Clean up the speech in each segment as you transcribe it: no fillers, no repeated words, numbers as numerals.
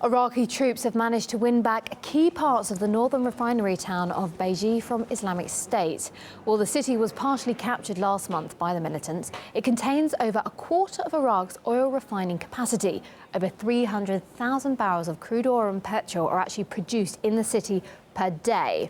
Iraqi troops have managed to win back key parts of the northern refinery town of Beji from Islamic State. While the city was partially captured last month by the militants, it contains over a quarter of Iraq's oil refining capacity. Over 300,000 barrels of crude oil and petrol are actually produced in the city per day.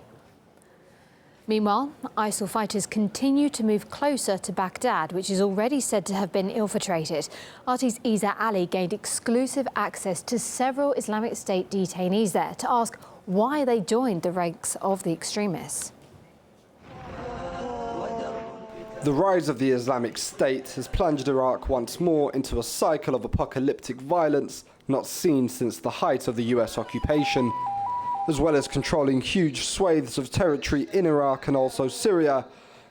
Meanwhile, ISIL fighters continue to move closer to Baghdad, which is already said to have been infiltrated. RT's Eisa Ali gained exclusive access to several Islamic State detainees there to ask why they joined the ranks of the extremists. The rise of the Islamic State has plunged Iraq once more into a cycle of apocalyptic violence not seen since the height of the US occupation. As well as controlling huge swathes of territory in Iraq and also Syria,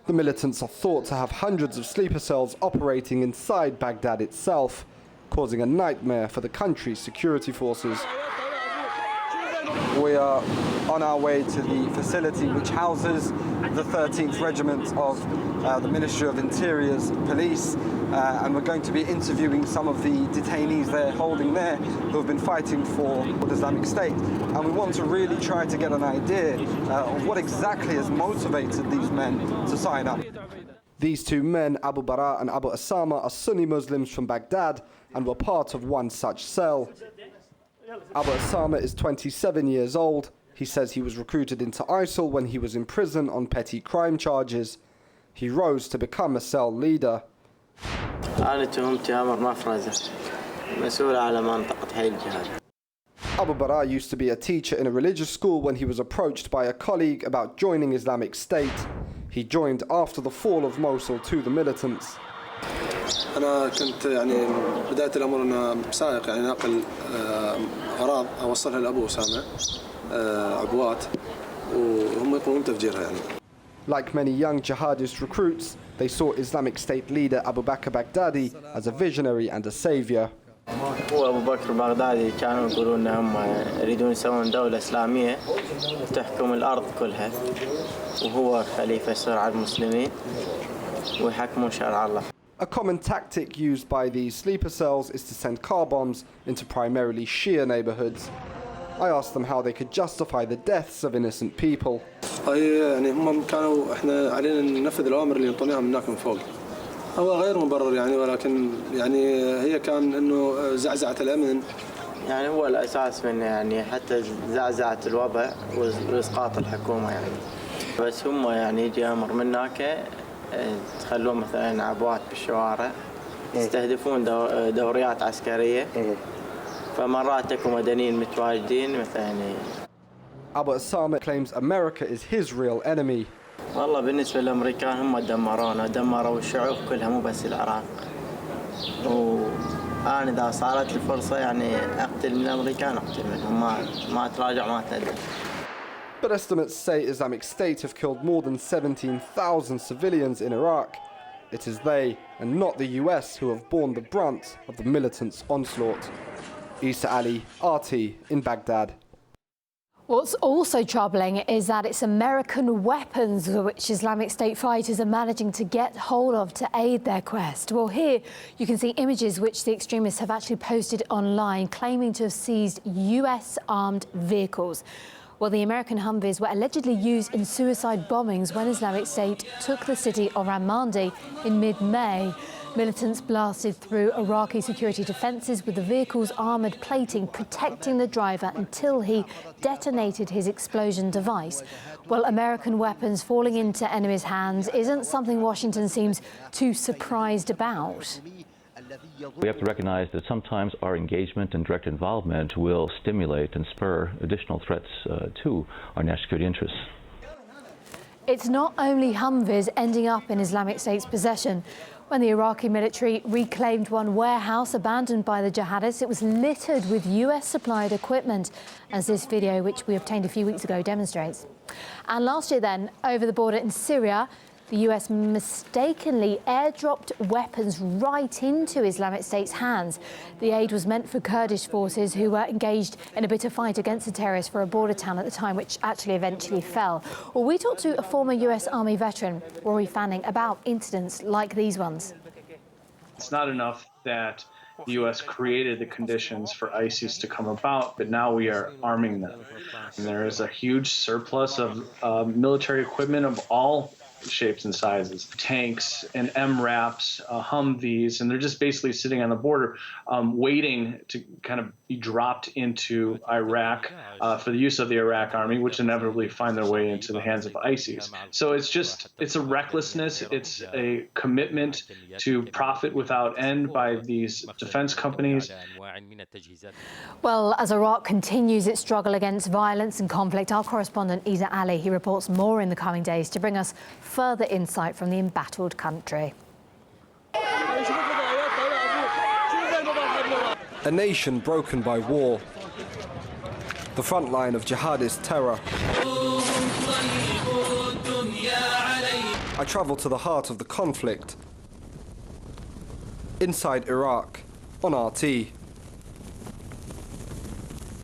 the militants are thought to have hundreds of sleeper cells operating inside Baghdad itself, causing a nightmare for the country's security forces. We are on our way to the facility which houses the 13th Regiment of the Ministry of Interior's police, and we're going to be interviewing some of the detainees they're holding there who have been fighting for the Islamic State. And we want to really try to get an idea of what exactly has motivated these men to sign up. These two men, Abu Bara and Abu Osama, are Sunni Muslims from Baghdad and were part of one such cell. Abu Osama is 27 years old. He says he was recruited into ISIL when he was in prison on petty crime charges. He rose to become a cell leader. Abu Bara used to be a teacher in a religious school when he was approached by a colleague about joining Islamic State. He joined after the fall of Mosul to the militants. أنا كنت بداية الأمر أنا سائق ناقل أغراض أوصلها لأبو أسامة عبوات وهم يقومون بتفجيرها Like many young jihadist recruits, they saw Islamic State leader Abu Bakr Baghdadi as a visionary and a savior. أبو بكر بغدادي كانوا يقولون أنهم يريدون يسوون دولة إسلامية تحكم الأرض كلها وهو خليفة شرع المسلمين ويحكمون شرع الله. A common tactic used by these sleeper cells is to send car bombs into primarily Shia neighborhoods. I asked them how they could justify the deaths of innocent people. هم كانوا احنا علينا ننفذ الأوامر اللي ينطونها من هناك من فوق. هو غير مبرر ولكن هي كان انه زعزعة الأمن. هو الأساس من حتى زعزعة الوضع وإسقاط الحكومة بس هم يجي أمر من هناك تخلون مثلا عبوات بالشوارع يستهدفون دوريات عسكرية فمرات تكون مدنيين متواجدين مثلا. Abu Osama claims America is his real enemy. والله بالنسبة للأمريكان هم دمرونا دمروا الشعوب كلها مو بس العراق وأنا إذا صارت لي فرصة أقتل من الأمريكان أقتل منهم ما أتراجع ما أتندم. But estimates say Islamic State have killed more than 17,000 civilians in Iraq. It is they, and not the US, who have borne the brunt of the militants' onslaught. Eisa Ali, RT, in Baghdad. What's also troubling is that it's American weapons which Islamic State fighters are managing to get hold of to aid their quest. Well, here you can see images which the extremists have actually posted online claiming to have seized US armed vehicles. Well, the American Humvees were allegedly used in suicide bombings when Islamic State took the city of Ramadi in mid-May. Militants blasted through Iraqi security defences with the vehicle's armoured plating protecting the driver until he detonated his explosion device. Well, American weapons falling into enemies' hands isn't something Washington seems too surprised about. We have to recognize that sometimes our engagement and direct involvement will stimulate and spur additional threats to our national security interests. It's not only Humvees ending up in Islamic State's possession. When the Iraqi military reclaimed one warehouse abandoned by the jihadists, it was littered with US-supplied equipment, as this video, which we obtained a few weeks ago, demonstrates. And last year then, over the border in Syria, the US mistakenly airdropped weapons right into Islamic State's hands. The aid was meant for Kurdish forces who were engaged in a bitter fight against the terrorists for a border town at the time, which actually eventually fell. Well, we talked to a former US Army veteran, Rory Fanning, about incidents like these ones. It's not enough that The U.S. created the conditions for ISIS to come about, but now we are arming them. And there is a huge surplus of military equipment of all shapes and sizes, tanks and MRAPs, Humvees, and they're just basically sitting on the border waiting to kind of be dropped into Iraq for the use of the Iraq army, which inevitably find their way into the hands of ISIS. So it's a recklessness, it's a commitment to profit without end by these defense companies. Well, as Iraq continues its struggle against violence and conflict, our correspondent Eisa Ali, he reports more in the coming days to bring us further insight from the embattled country. A nation broken by war. The front line of jihadist terror. I travel to the heart of the conflict. Inside Iraq, on RT.